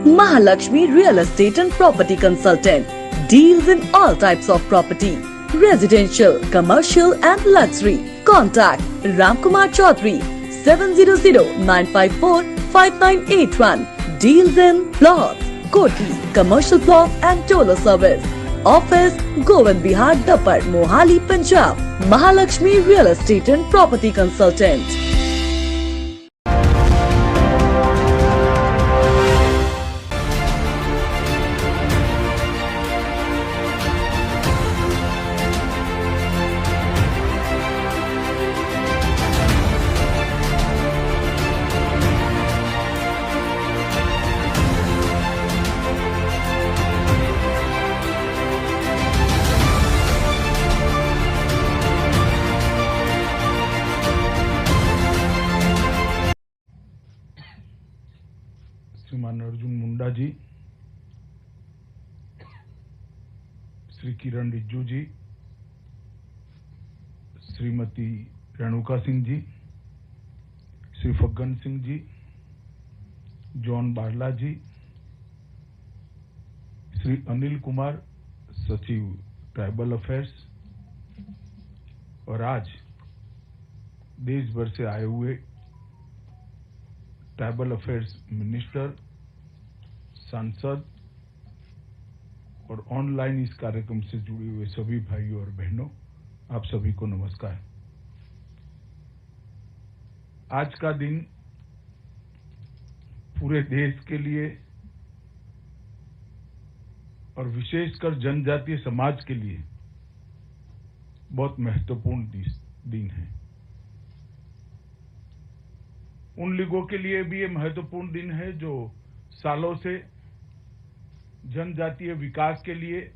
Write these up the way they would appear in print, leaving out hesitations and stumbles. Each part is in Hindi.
Mahalakshmi Real Estate and Property Consultant deals in all types of property, residential, commercial and luxury. Contact Ramkumar Chaudhary 700-954-5981. Deals in plots, koti, commercial plot and toller service. Office Govind Bihar Dapar, Mohali, Punjab. Mahalakshmi Real Estate and Property Consultant. श्रीमान अर्जुन मुंडा जी, श्री किरण रिज्जू जी, श्रीमती रेणुका सिंह जी, श्री फग्गन सिंह जी, जॉन बारला जी, श्री अनिल कुमार सचिव ट्राइबल अफेयर्स और आज देश भर से आए हुए ट्राइबल अफेयर्स मिनिस्टर, सांसद और ऑनलाइन इस कार्यक्रम से जुड़े हुए सभी भाइयों और बहनों, आप सभी को नमस्कार। आज का दिन पूरे देश के लिए और विशेषकर जनजातीय समाज के लिए बहुत महत्वपूर्ण दिन है। उन लोगों के लिए भी ये महत्वपूर्ण दिन है जो सालों से जनजातीय विकास के लिए,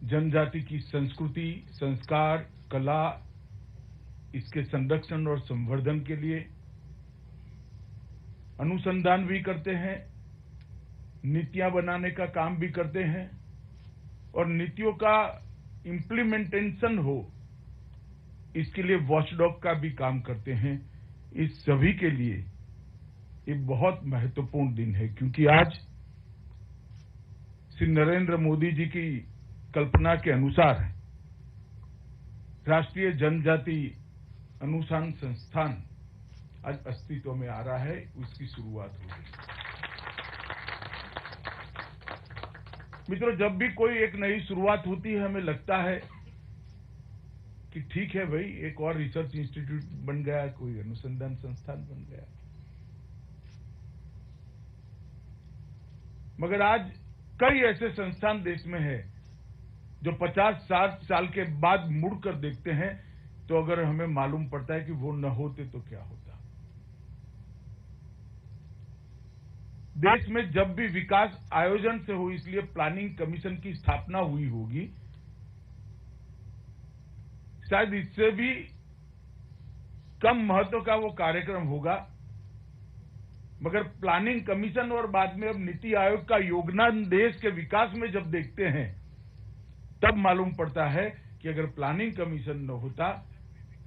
जनजाति की संस्कृति, संस्कार, कला, इसके संरक्षण और संवर्धन के लिए अनुसंधान भी करते हैं, नीतियां बनाने का काम भी करते हैं और नीतियों का इम्प्लीमेंटेशन हो, इसके लिए वॉचडॉग का भी काम करते हैं। इस सभी के लिए ये बहुत महत्वपूर्ण दिन है, क्योंकि आज श्री नरेंद्र मोदी जी की कल्पना के अनुसार राष्ट्रीय जनजाति अनुसंधान संस्थान आज अस्तित्व में आ रहा है, उसकी शुरुआत होगी। मित्रों, जब भी कोई एक नई शुरुआत होती है, हमें लगता है कि ठीक है भाई, एक और रिसर्च इंस्टीट्यूट बन गया, कोई अनुसंधान संस्थान बन गया। मगर आज कई ऐसे संस्थान देश में है जो 50-60 साल के बाद मुड़कर देखते हैं तो अगर हमें मालूम पड़ता है कि वो न होते तो क्या होता। देश में जब भी विकास आयोजन से हो, इसलिए प्लानिंग कमीशन की स्थापना हुई होगी, शायद इससे भी कम महत्व का वो कार्यक्रम होगा। मगर प्लानिंग कमीशन और बाद में अब नीति आयोग का योगदान देश के विकास में जब देखते हैं, तब मालूम पड़ता है कि अगर प्लानिंग कमीशन न होता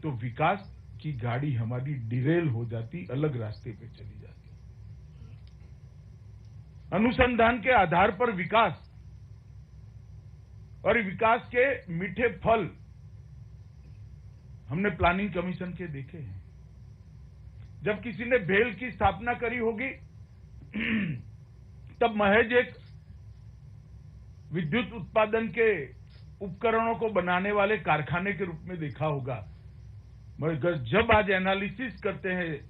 तो विकास की गाड़ी हमारी डिरेल हो जाती, अलग रास्ते पे चली जाती। अनुसंधान के आधार पर विकास और विकास के मीठे फल हमने प्लानिंग कमीशन के देखे हैं। जब किसी ने भेल की स्थापना करी होगी तब महज एक विद्युत उत्पादन के उपकरणों को बनाने वाले कारखाने के रूप में देखा होगा। मगर जब आज एनालिसिस करते हैं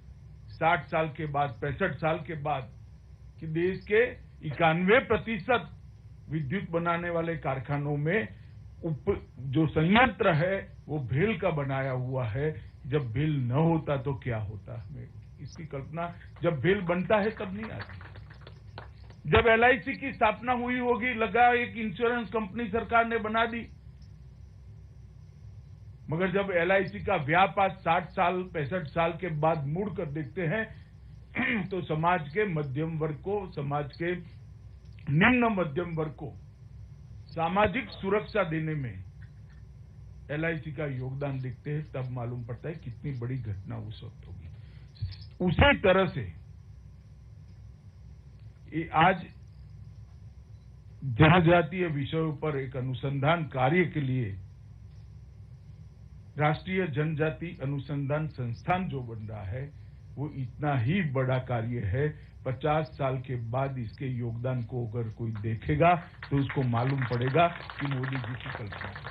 60 साल के बाद, 65 साल के बाद, कि देश के 91% विद्युत बनाने वाले कारखानों में जो संयंत्र है वो भेल का बनाया हुआ है। जब भेल न होता तो क्या होता, हमें इसकी कल्पना जब भेल बनता है तब नहीं आती। जब LIC की स्थापना हुई होगी, लगा एक इंश्योरेंस कंपनी सरकार ने बना दी, मगर जब LIC का व्याप आज 60 साल 65 साल के बाद मुड़कर देखते हैं तो समाज के मध्यम वर्ग को, समाज के निम्न मध्यम वर्ग को सामाजिक सुरक्षा देने में LIC का योगदान देखते हैं, तब मालूम पड़ता है कितनी बड़ी घटना उस वक्त होगी। उसी तरह से ये आज जनजातीय विषयों पर एक अनुसंधान कार्य के लिए राष्ट्रीय जनजाति अनुसंधान संस्थान जो बन रहा है वो इतना ही बड़ा कार्य है। 50 साल के बाद इसके योगदान को अगर कोई देखेगा तो उसको मालूम पड़ेगा कि मोदी जी की कल्पना है।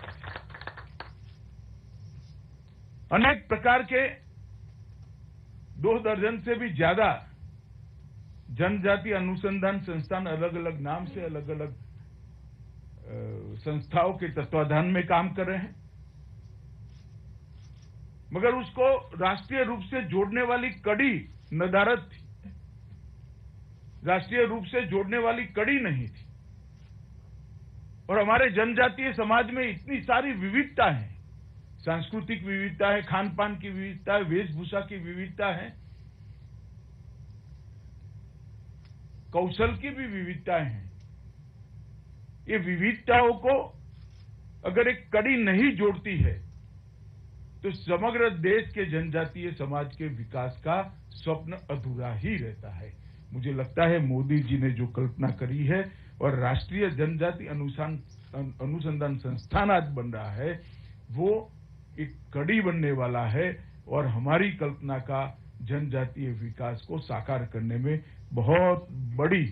अनेक प्रकार के 2 दर्जन से भी ज्यादा जनजाति अनुसंधान संस्थान अलग अलग नाम से अलग अलग संस्थाओं के तत्वाधान में काम कर रहे हैं, मगर उसको राष्ट्रीय रूप से जोड़ने वाली कड़ी नदारद थी, राष्ट्रीय रूप से जोड़ने वाली कड़ी नहीं थी। और हमारे जनजातीय समाज में इतनी सारी विविधता है, सांस्कृतिक विविधता है, खान पान की विविधता है, वेशभूषा की विविधता है, कौशल की भी विविधताएं हैं। ये विविधताओं को अगर एक कड़ी नहीं जोड़ती है तो समग्र देश के जनजातीय समाज के विकास का स्वप्न अधूरा ही रहता है। मुझे लगता है मोदी जी ने जो कल्पना करी है और राष्ट्रीय जनजाति अनुसंधान संस्थान आज बन रहा है वो एक कड़ी बनने वाला है और हमारी कल्पना का जनजातीय विकास को साकार करने में बहुत बड़ी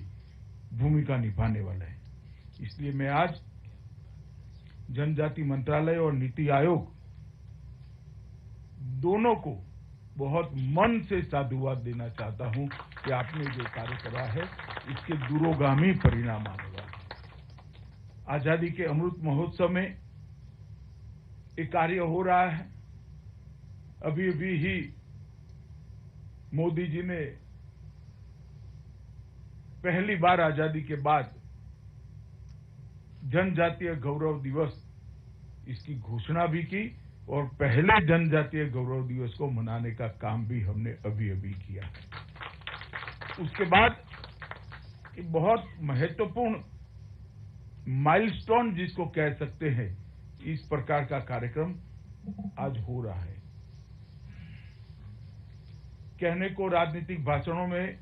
भूमिका निभाने वाला है। इसलिए मैं आज जनजाति मंत्रालय और नीति आयोग दोनों को बहुत मन से साधुवाद देना चाहता हूं कि आपने जो कार्य करा है इसके दूरगामी परिणाम आने वाले। आजादी के अमृत महोत्सव में एक कार्य हो रहा है। अभी अभी ही मोदी जी ने पहली बार आजादी के बाद जनजातीय गौरव दिवस इसकी घोषणा भी की और पहले जनजातीय गौरव दिवस को मनाने का काम भी हमने अभी अभी किया। उसके बाद बहुत महत्वपूर्ण माइलस्टोन जिसको कह सकते हैं इस प्रकार का कार्यक्रम आज हो रहा है। कहने को राजनीतिक भाषणों में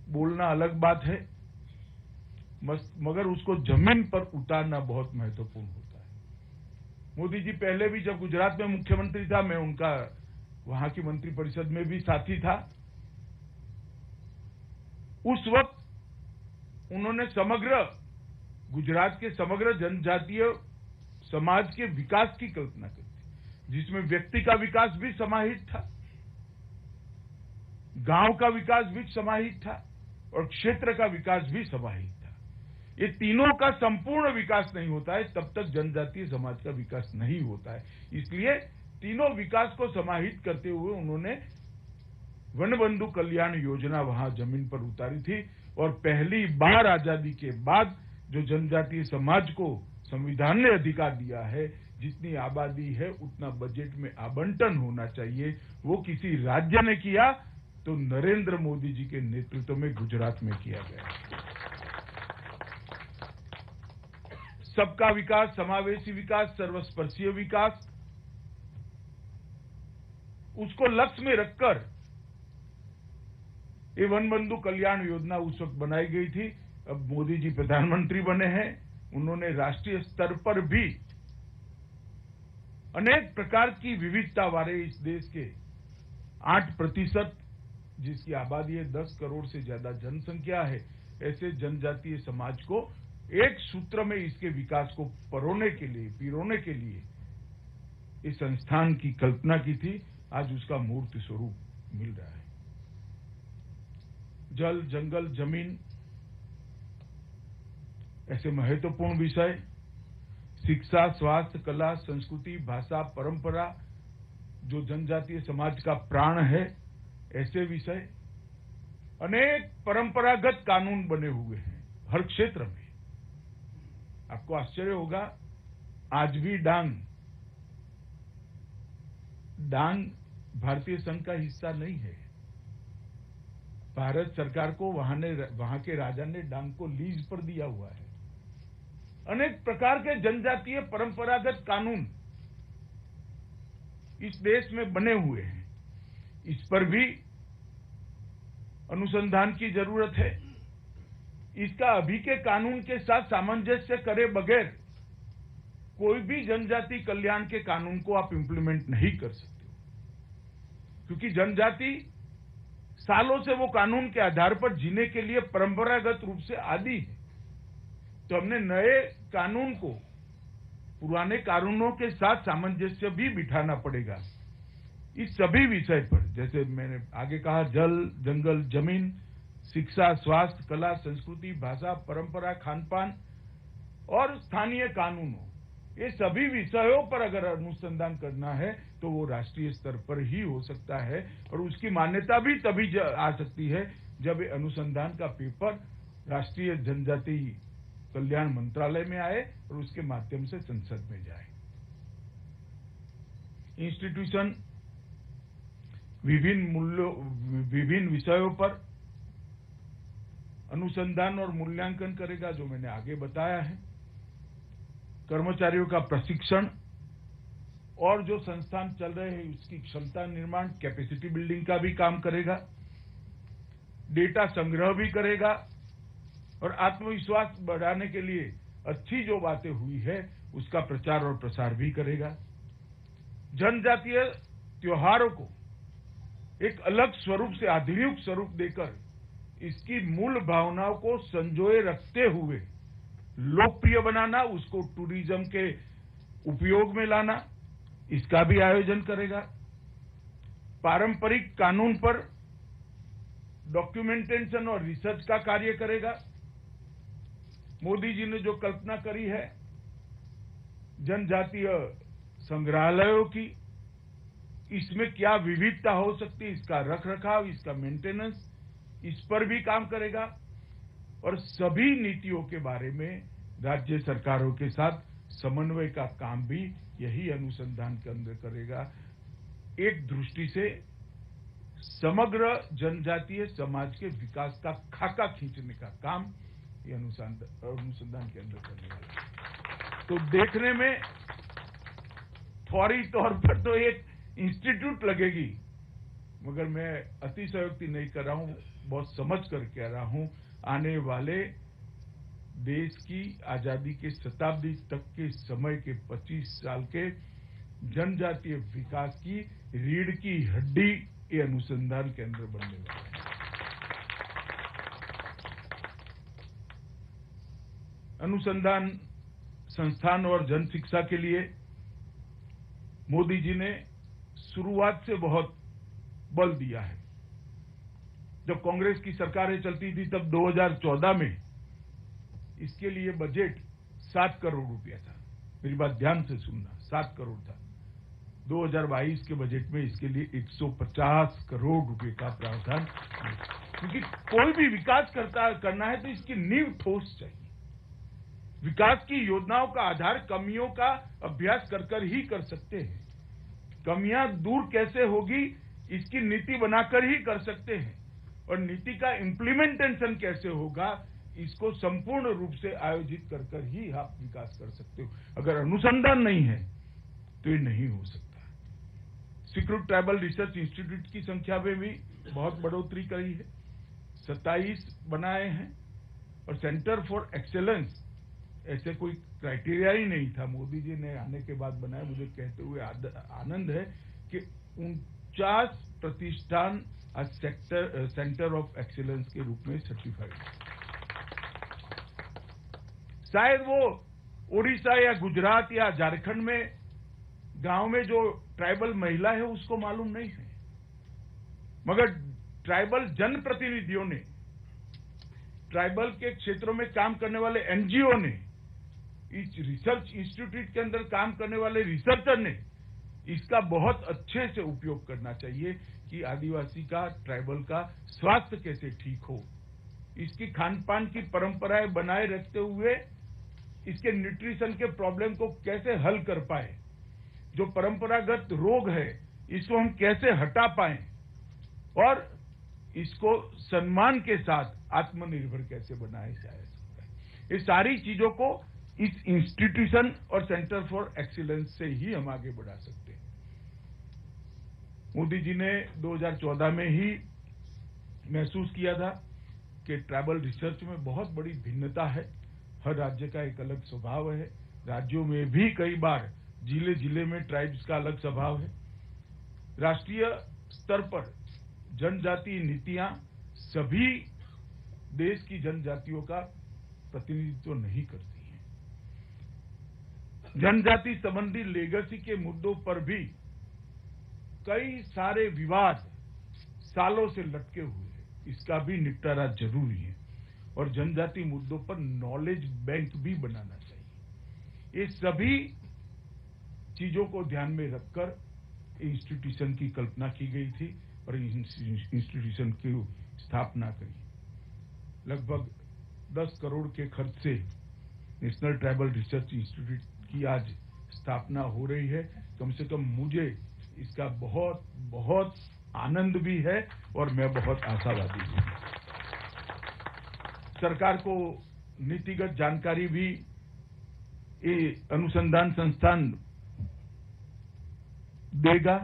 बोलना अलग बात है, मगर उसको जमीन पर उतारना बहुत महत्वपूर्ण होता है। मोदी जी पहले भी जब गुजरात में मुख्यमंत्री था, मैं उनका वहां की मंत्रिपरिषद में भी साथी था, उस वक्त उन्होंने समग्र गुजरात के समग्र जनजातीय समाज के विकास की कल्पना की थी, जिसमें व्यक्ति का विकास भी समाहित था, गांव का विकास भी समाहित था और क्षेत्र का विकास भी समाहित था। ये तीनों का संपूर्ण विकास नहीं होता है तब तक जनजातीय समाज का विकास नहीं होता है। इसलिए तीनों विकास को समाहित करते हुए उन्होंने वनबंधु कल्याण योजना वहां जमीन पर उतारी थी और पहली बार आजादी के बाद जो जनजातीय समाज को संविधान ने अधिकार दिया है, जितनी आबादी है उतना बजट में आवंटन होना चाहिए, वो किसी राज्य ने किया तो नरेंद्र मोदी जी के नेतृत्व में गुजरात में किया गया। सबका विकास, समावेशी विकास, सर्वस्पर्शीय विकास, उसको लक्ष्य में रखकर ये वनबंधु कल्याण योजना उस वक्त बनाई गई थी। अब मोदी जी प्रधानमंत्री बने हैं, उन्होंने राष्ट्रीय स्तर पर भी अनेक प्रकार की विविधता वाले इस देश के 8% जिसकी आबादी है 10 करोड़ से ज्यादा जनसंख्या है, ऐसे जनजातीय समाज को एक सूत्र में इसके विकास को पिरोने के लिए इस संस्थान की कल्पना की थी। आज उसका मूर्त स्वरूप मिल रहा है। जल, जंगल, जमीन ऐसे महत्वपूर्ण विषय, शिक्षा, स्वास्थ्य, कला, संस्कृति, भाषा, परंपरा जो जनजातीय समाज का प्राण है, ऐसे विषय, अनेक परंपरागत कानून बने हुए हैं हर क्षेत्र में। आपको आश्चर्य होगा, आज भी डांग भारतीय संघ का हिस्सा नहीं है। भारत सरकार को वहां के राजा ने डांग को लीज पर दिया हुआ है। अनेक प्रकार के जनजातीय परंपरागत कानून इस देश में बने हुए हैं। इस पर भी अनुसंधान की जरूरत है। इसका अभी के कानून के साथ सामंजस्य करे बगैर कोई भी जनजाति कल्याण के कानून को आप इंप्लीमेंट नहीं कर सकते, क्योंकि जनजाति सालों से वो कानून के आधार पर जीने के लिए परंपरागत रूप से आदी है। तो हमने नए कानून को पुराने कानूनों के साथ सामंजस्य भी बिठाना पड़ेगा। इस सभी विषय पर, जैसे मैंने आगे कहा, जल, जंगल, जमीन, शिक्षा, स्वास्थ्य, कला, संस्कृति, भाषा, परंपरा, खानपान और स्थानीय कानूनों, ये सभी विषयों पर अगर अनुसंधान करना है तो वो राष्ट्रीय स्तर पर ही हो सकता है, और उसकी मान्यता भी तभी आ सकती है जब ये अनुसंधान का पेपर राष्ट्रीय जनजाति कल्याण मंत्रालय में आए और उसके माध्यम से संसद में जाए। इंस्टीट्यूशन विभिन्न विषयों पर अनुसंधान और मूल्यांकन करेगा, जो मैंने आगे बताया है। कर्मचारियों का प्रशिक्षण और जो संस्थान चल रहे हैं उसकी क्षमता निर्माण, कैपेसिटी बिल्डिंग का भी काम करेगा। डेटा संग्रह भी करेगा और आत्मविश्वास बढ़ाने के लिए अच्छी जो बातें हुई है उसका प्रचार और प्रसार भी करेगा। जनजातीय त्योहारों को एक अलग स्वरूप से आधुनिक स्वरूप देकर इसकी मूल भावनाओं को संजोए रखते हुए लोकप्रिय बनाना, उसको टूरिज्म के उपयोग में लाना, इसका भी आयोजन करेगा। पारंपरिक कानून पर डॉक्यूमेंटेशन और रिसर्च का कार्य करेगा। मोदी जी ने जो कल्पना करी है जनजातीय संग्रहालयों की, इसमें क्या विविधता हो सकती है, इसका रखरखाव, इसका मेंटेनेंस, इस पर भी काम करेगा। और सभी नीतियों के बारे में राज्य सरकारों के साथ समन्वय का काम भी यही अनुसंधान के अंदर करेगा। एक दृष्टि से समग्र जनजातीय समाज के विकास का खाका खींचने का काम ये अनुसंधान के अंदर करने वाला है। तो देखने में फौरी तौर पर तो एक इंस्टीट्यूट लगेगी, मगर मैं अतिशयोक्ति नहीं कर रहा हूं, बहुत समझ कर कह रहा हूं। आने वाले देश की आजादी के शताब्दी तक के समय के 25 साल के जनजातीय विकास की रीढ़ की हड्डी ये अनुसंधान के अंदर बनने वाला है। अनुसंधान संस्थान और जन शिक्षा के लिए मोदी जी ने शुरुआत से बहुत बल दिया है। जब कांग्रेस की सरकारें चलती थी तब 2014 में इसके लिए बजट 7 करोड़ रुपया था। मेरी बात ध्यान से सुनना, 7 करोड़ था। 2022 के बजट में इसके लिए 150 करोड़ रुपए का प्रावधान, क्योंकि कोई भी विकास करना है तो इसकी नींव ठोस चाहिए। विकास की योजनाओं का आधार कमियों का अभ्यास कर ही कर सकते हैं। कमियां दूर कैसे होगी इसकी नीति बनाकर ही कर सकते हैं, और नीति का इम्प्लीमेंटेशन कैसे होगा इसको संपूर्ण रूप से आयोजित कर ही आप विकास कर सकते हो। अगर अनुसंधान नहीं है तो ये नहीं हो सकता। स्वीकृत ट्राइबल रिसर्च इंस्टीट्यूट की संख्या में भी बहुत बढ़ोतरी करी है, 27 बनाए हैं। और सेंटर फॉर एक्सेलेंस ऐसे कोई क्राइटेरिया ही नहीं था, मोदी जी ने आने के बाद बनाया। मुझे कहते हुए आनंद है कि 49 प्रतिष्ठान आज सेंटर ऑफ एक्सीलेंस के रूप में सर्टिफाइड है। शायद वो ओडिशा या गुजरात या झारखंड में गांव में जो ट्राइबल महिला है उसको मालूम नहीं है, मगर ट्राइबल जनप्रतिनिधियों ने, ट्राइबल के क्षेत्रों में काम करने वाले एनजीओ ने, इस रिसर्च इंस्टीट्यूट के अंदर काम करने वाले रिसर्चर ने इसका बहुत अच्छे से उपयोग करना चाहिए कि आदिवासी का, ट्राइबल का स्वास्थ्य कैसे ठीक हो, इसकी खानपान की परंपराएं बनाए रखते हुए इसके न्यूट्रिशन के प्रॉब्लम को कैसे हल कर पाए, जो परंपरागत रोग है इसको हम कैसे हटा पाए, और इसको सम्मान के साथ आत्मनिर्भर कैसे बनाया जा सकता है। ये सारी चीजों को इस इंस्टीट्यूशन और सेंटर फॉर एक्सीलेंस से ही हम आगे बढ़ा सकते हैं। मोदी जी ने 2014 में ही महसूस किया था कि ट्राइबल रिसर्च में बहुत बड़ी भिन्नता है। हर राज्य का एक अलग स्वभाव है। राज्यों में भी कई बार जिले जिले में ट्राइब्स का अलग स्वभाव है। राष्ट्रीय स्तर पर जनजातीय नीतियां सभी देश की जनजातियों का प्रतिनिधित्व नहीं करती हैं। जनजाति संबंधी लेगेसी के मुद्दों पर भी कई सारे विवाद सालों से लटके हुए हैं। इसका भी निपटारा जरूरी है और जनजाति मुद्दों पर नॉलेज बैंक भी बनाना चाहिए। ये सभी चीजों को ध्यान में रखकर इंस्टीट्यूशन की कल्पना की गई थी और इंस्टीट्यूशन की स्थापना करी। लगभग 10 करोड़ के खर्च से नेशनल ट्राइबल रिसर्च इंस्टीट्यूट की आज स्थापना हो रही है। कम से कम मुझे इसका बहुत बहुत आनंद भी है और मैं बहुत आशावादी हूं। सरकार को नीतिगत जानकारी भी ये अनुसंधान संस्थान देगा।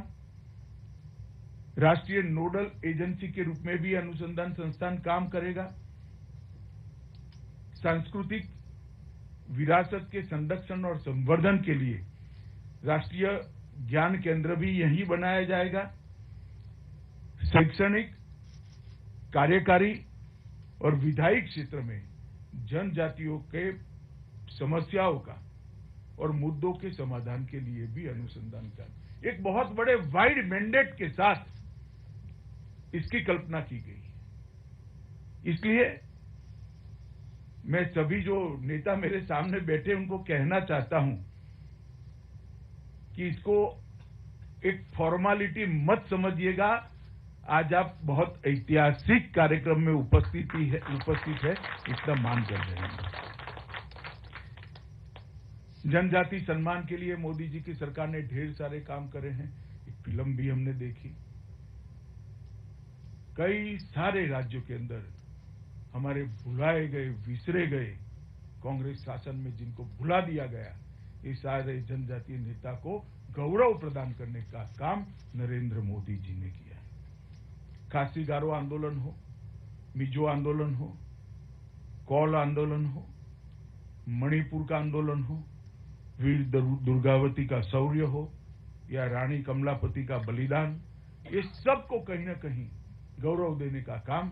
राष्ट्रीय नोडल एजेंसी के रूप में भी अनुसंधान संस्थान काम करेगा। सांस्कृतिक विरासत के संरक्षण और संवर्धन के लिए राष्ट्रीय ज्ञान केंद्र भी यहीं बनाया जाएगा। शैक्षणिक, कार्यकारी और विधायी क्षेत्र में जनजातियों के समस्याओं का और मुद्दों के समाधान के लिए भी अनुसंधान का एक बहुत बड़े वाइड मैंडेट के साथ इसकी कल्पना की गई। इसलिए मैं सभी जो नेता मेरे सामने बैठे उनको कहना चाहता हूं कि इसको एक फॉर्मालिटी मत समझिएगा। आज आप बहुत ऐतिहासिक कार्यक्रम में उपस्थित है, इसका मान कर रहे हैं। जनजाति सम्मान के लिए मोदी जी की सरकार ने ढेर सारे काम करे हैं। एक फिल्म भी हमने देखी। कई सारे राज्यों के अंदर हमारे भुलाए गए, विसरे गए कांग्रेस शासन में जिनको भुला दिया गया, ये सारे जनजातीय नेता को गौरव प्रदान करने का काम नरेंद्र मोदी जी ने किया है। खासी गारो आंदोलन हो, मिजो आंदोलन हो, कौल आंदोलन हो, मणिपुर का आंदोलन हो, वीर दुर्गावती का शौर्य हो या रानी कमलापति का बलिदान, ये सबको कहीं ना कहीं गौरव देने का काम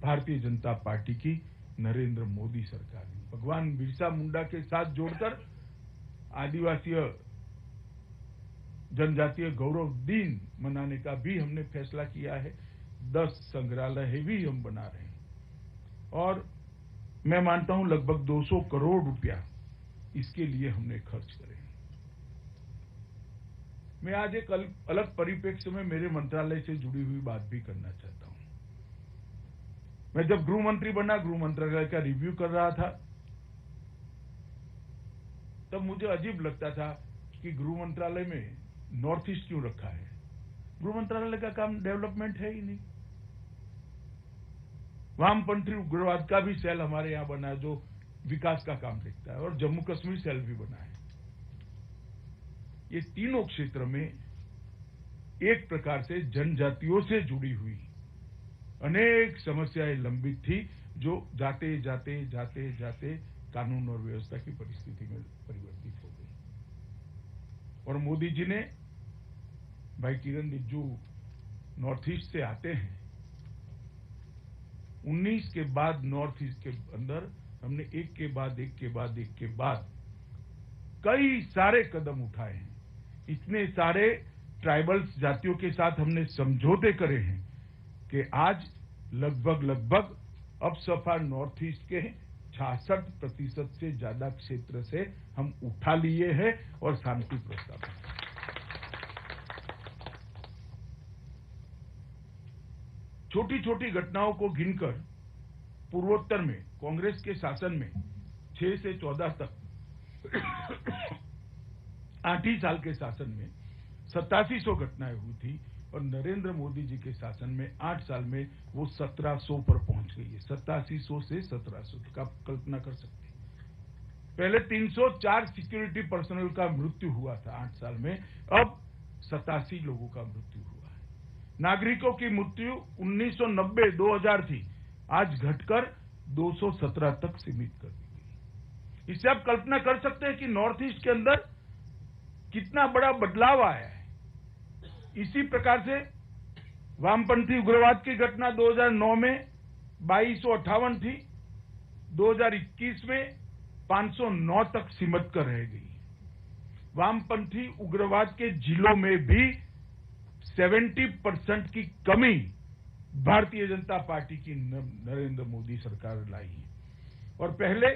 भारतीय जनता पार्टी की नरेंद्र मोदी सरकार ने भगवान बिरसा मुंडा के साथ जोड़कर आदिवासी जनजातीय गौरव दिन मनाने का भी हमने फैसला किया है। 10 संग्रहालय भी हम बना रहे हैं और मैं मानता हूं लगभग 200 करोड़ रुपया इसके लिए हमने खर्च करे। मैं आज एक अलग परिप्रेक्ष्य में मेरे मंत्रालय से जुड़ी हुई बात भी करना चाहता हूं। मैं जब गृह मंत्री बना, गृह मंत्रालय का रिव्यू कर रहा था, तब मुझे अजीब लगता था कि गृह मंत्रालय में नॉर्थ ईस्ट क्यों रखा है। गृह मंत्रालय का काम डेवलपमेंट है ही नहीं। वामपंथी उग्रवाद का भी सेल हमारे यहां बना है जो विकास का काम देखता है और जम्मू कश्मीर सेल भी बना है। ये तीनों क्षेत्र में एक प्रकार से जनजातियों से जुड़ी हुई अनेक समस्याएं लंबित थी जो जाते जाते जाते जाते कानून और व्यवस्था की परिस्थिति में परिवर्तित हो गई। और मोदी जी ने, भाई किरण रिजिजू नॉर्थ ईस्ट से आते हैं, 19 के बाद नॉर्थ ईस्ट के अंदर हमने एक के बाद एक के बाद एक के बाद कई सारे कदम उठाए हैं। इतने सारे ट्राइबल्स जातियों के साथ हमने समझौते करे हैं कि आज लगभग अब सफा नॉर्थ ईस्ट के 66% से ज्यादा क्षेत्र से हम उठा लिए हैं और शांति प्रस्ताव। छोटी छोटी घटनाओं को गिनकर पूर्वोत्तर में कांग्रेस के शासन में 6 से 14 तक 8 ही साल के शासन में 8700 घटनाएं हुई थी और नरेंद्र मोदी जी के शासन में 8 साल में वो 1700 पर पहुंच गई है। 8700 से 1700 तक आप कल्पना कर सकते हैं। पहले 304 सिक्योरिटी पर्सनल का मृत्यु हुआ था 8 साल में, अब 87 लोगों का मृत्यु हुआ है। नागरिकों की मृत्यु 1990-2000 थी, आज घटकर 217 तक सीमित कर दी गई। इससे आप कल्पना कर सकते हैं कि नॉर्थ ईस्ट के अंदर कितना बड़ा बदलाव आया है। इसी प्रकार से वामपंथी उग्रवाद की घटना 2009 में 2258 थी, 2021 में 509 तक सीमित कर रह गई। वामपंथी उग्रवाद के जिलों में भी 70% की कमी भारतीय जनता पार्टी की नरेंद्र मोदी सरकार लाई है। और पहले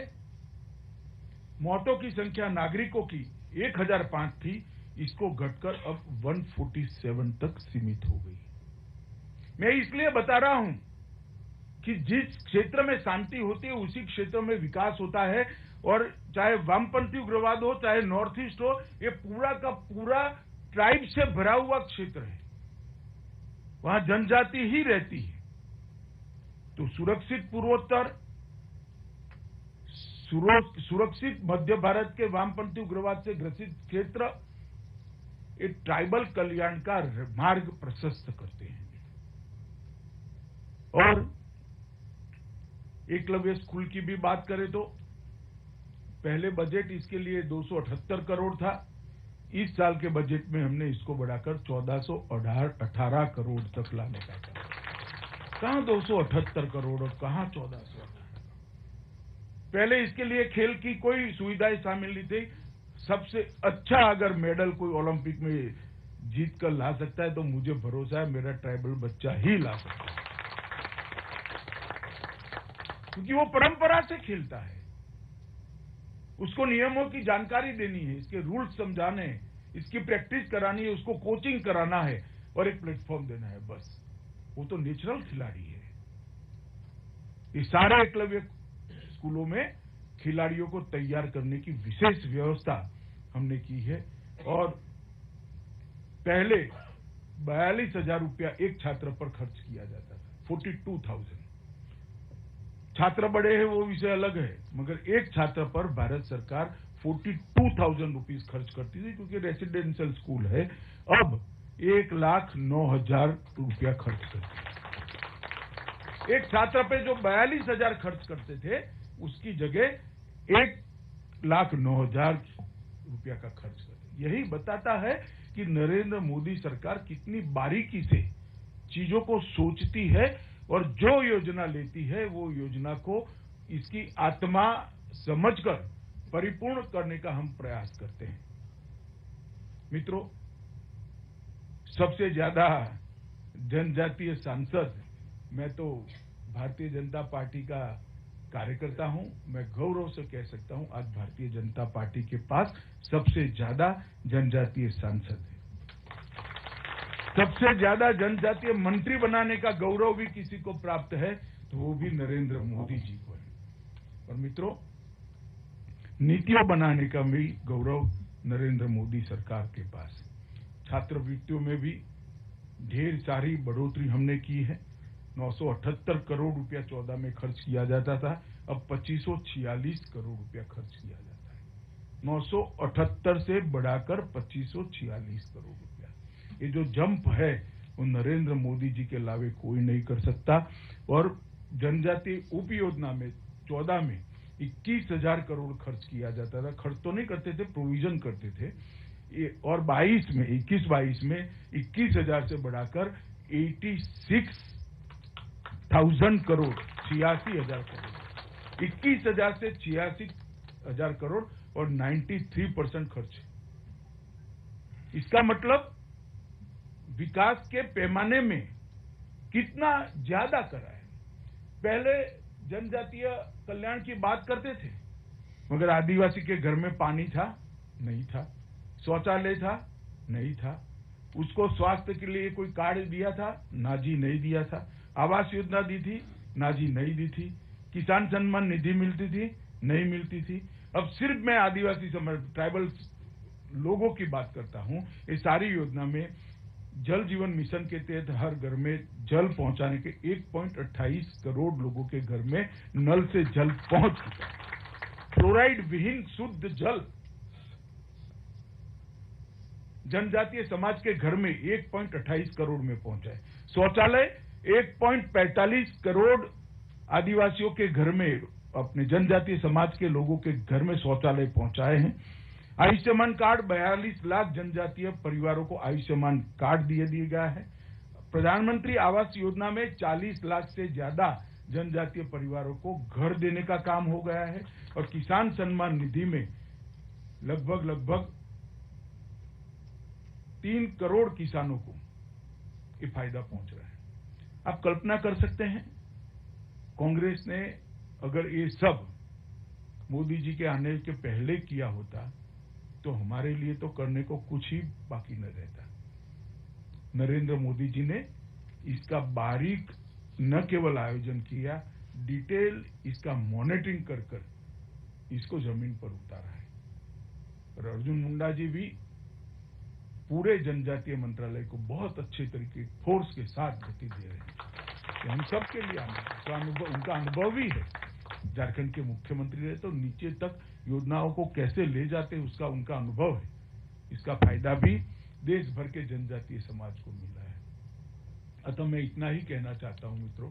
मौतों की संख्या नागरिकों की 1005 थी, इसको घटकर अब 147 तक सीमित हो गई। मैं इसलिए बता रहा हूं कि जिस क्षेत्र में शांति होती है उसी क्षेत्र में विकास होता है। और चाहे वामपंथी उग्रवाद हो, चाहे नॉर्थ ईस्ट हो, ये पूरा का पूरा ट्राइब से भरा हुआ क्षेत्र है, वहां जनजाति ही रहती है। तो सुरक्षित पूर्वोत्तर, सुरक्षित मध्य भारत के वामपंथी उग्रवाद से ग्रसित क्षेत्र एक ट्राइबल कल्याण का मार्ग प्रशस्त करते हैं। और एकलव्य स्कूल की भी बात करें तो पहले बजट इसके लिए 278 करोड़ था। इस साल के बजट में हमने इसको बढ़ाकर 1418 करोड़ तक लाने का कहा। कहां 278 करोड़ और कहां 1418? पहले इसके लिए खेल की कोई सुविधाएं शामिल नहीं थी। सबसे अच्छा अगर मेडल कोई ओलंपिक में जीत कर ला सकता है तो मुझे भरोसा है मेरा ट्राइबल बच्चा ही ला सकता है, क्योंकि वो परंपरा से खेलता है। उसको नियमों की जानकारी देनी है, इसके रूल्स समझाने हैं, इसकी प्रैक्टिस करानी है, उसको कोचिंग कराना है और एक प्लेटफॉर्म देना है, बस। वो तो नेचुरल खिलाड़ी है। ये सारे एकलव्य स्कूलों में खिलाड़ियों को तैयार करने की विशेष व्यवस्था हमने की है। और पहले 42,000 रुपया एक छात्र पर खर्च किया जाता था, 42,000। छात्र बड़े हैं वो विषय अलग है, मगर एक छात्र पर भारत सरकार 42,000 रुपीज खर्च करती थी, क्योंकि रेसिडेंशियल स्कूल है। अब 1,09,000 रुपया खर्च करती है। एक छात्र पे जो 42,000 खर्च करते थे उसकी जगह 1,09,000 रुपया का खर्च करते। यही बताता है कि नरेंद्र मोदी सरकार कितनी बारीकी से चीजों को सोचती है और जो योजना लेती है वो योजना को इसकी आत्मा समझकर परिपूर्ण करने का हम प्रयास करते हैं। मित्रों, सबसे ज्यादा जनजातीय सांसद मैं तो भारतीय जनता पार्टी का कार्यकर्ता हूं। मैं गौरव से कह सकता हूं आज भारतीय जनता पार्टी के पास सबसे ज्यादा जनजातीय सांसद है। सबसे ज्यादा जनजातीय मंत्री बनाने का गौरव भी किसी को प्राप्त है तो वो भी नरेंद्र मोदी जी को है। और मित्रों, नीतियों बनाने का भी गौरव नरेंद्र मोदी सरकार के पास है। छात्रवृत्तियों में भी ढेर सारी बढ़ोतरी हमने की है। 978 करोड़ रुपया 14 में खर्च किया जाता था, अब 2546 करोड़ रुपया खर्च किया जाता है। 978 से बढ़ाकर 2546 करोड़ रुपया। ये जो जंप है वो नरेंद्र मोदी जी के अलावे कोई नहीं कर सकता। और जनजातीय उप योजना में 14 में 21,000 करोड़ खर्च किया जाता था। खर्च तो नहीं करते थे, प्रोविजन करते थे। और 21-22 में 21,000 से बढ़ाकर 86,000 करोड़, 86,000 करोड़, 21,000 से 86,000 करोड़ और 93% खर्च। इसका मतलब विकास के पैमाने में कितना ज्यादा करा है। पहले जनजातीय कल्याण की बात करते थे, मगर आदिवासी के घर में पानी था? नहीं था। शौचालय था? नहीं था। उसको स्वास्थ्य के लिए कोई कार्ड दिया था? ना जी, नहीं दिया था। आवास योजना दी थी? ना जी, नहीं दी थी। किसान सम्मान निधि मिलती थी? नहीं मिलती थी। अब सिर्फ मैं आदिवासी ट्राइबल लोगों की बात करता हूं। ये सारी योजना में जल जीवन मिशन के तहत हर घर में जल पहुंचाने के 1.28 करोड़ लोगों के घर में नल से जल पहुंच चुका है। फ्लोराइड विहीन शुद्ध जल जनजातीय समाज के घर में 1.28 करोड़ में पहुंचा है। शौचालय 1.45 करोड़ आदिवासियों के घर में, अपने जनजातीय समाज के लोगों के घर में शौचालय पहुंचाए हैं। आयुष्मान कार्ड 42 लाख जनजातीय परिवारों को आयुष्मान कार्ड दिया गया है। प्रधानमंत्री आवास योजना में 40 लाख से ज्यादा जनजातीय परिवारों को घर देने का काम हो गया है और किसान सम्मान निधि में लगभग 3 करोड़ किसानों को ये फायदा पहुंच रहा है। आप कल्पना कर सकते हैं, कांग्रेस ने अगर ये सब मोदी जी के आने के पहले किया होता तो हमारे लिए तो करने को कुछ ही बाकी न रहता। नरेंद्र मोदी जी ने इसका बारीक न केवल आयोजन किया, डिटेल इसका मॉनिटरिंग कर इसको जमीन पर उतारा है। और अर्जुन मुंडा जी भी पूरे जनजातीय मंत्रालय को बहुत अच्छे तरीके फोर्स के साथ गति दे रहे हैं। तो हम सबके लिए उनका अनुभव भी है। झारखंड के मुख्यमंत्री रहे तो नीचे तक योजनाओं को कैसे ले जाते उसका उनका अनुभव है। इसका फायदा भी देश भर के जनजातीय समाज को मिला है। अतः मैं इतना ही कहना चाहता हूं मित्रों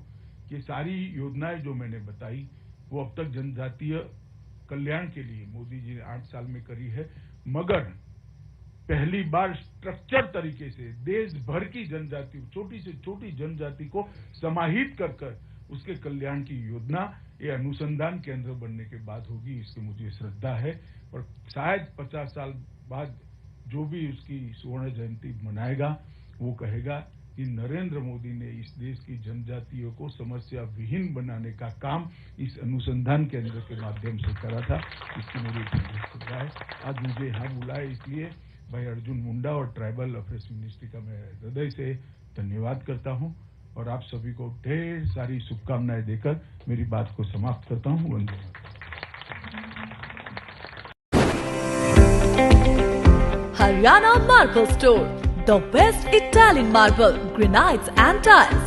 कि सारी योजनाएं जो मैंने बताई वो अब तक जनजातीय कल्याण के लिए मोदी जी ने 8 साल में करी है, मगर पहली बार स्ट्रक्चर तरीके से देश भर की जनजाति, छोटी से छोटी जनजाति को समाहित कर उसके कल्याण की योजना ये अनुसंधान केंद्र बनने के बाद होगी। इसकी मुझे श्रद्धा है और शायद 50 साल बाद जो भी उसकी स्वर्ण जयंती मनाएगा वो कहेगा कि नरेंद्र मोदी ने इस देश की जनजातियों को समस्या विहीन बनाने का काम इस अनुसंधान केंद्र के माध्यम से करा था। इसकी मुझे श्रद्धा है। आज मुझे यहाँ बुलाए इसलिए भाई अर्जुन मुंडा और ट्राइबल अफेयर्स मिनिस्ट्री का मैं हृदय से धन्यवाद करता हूँ और आप सभी को ढेर सारी शुभकामनाएं देकर मेरी बात को समाप्त करता हूँ। वंदे Haryana Marble Store, the best Italian marble, granites and tiles.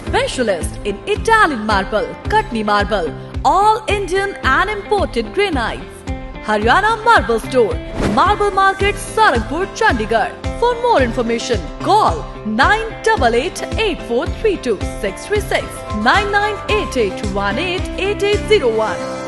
Specialist in Italian marble, Katni marble, all Indian and imported granites. Haryana Marble Store, Marble Market, Sarangpur, Chandigarh. For more information, call 9888 8432 636 9988 188801.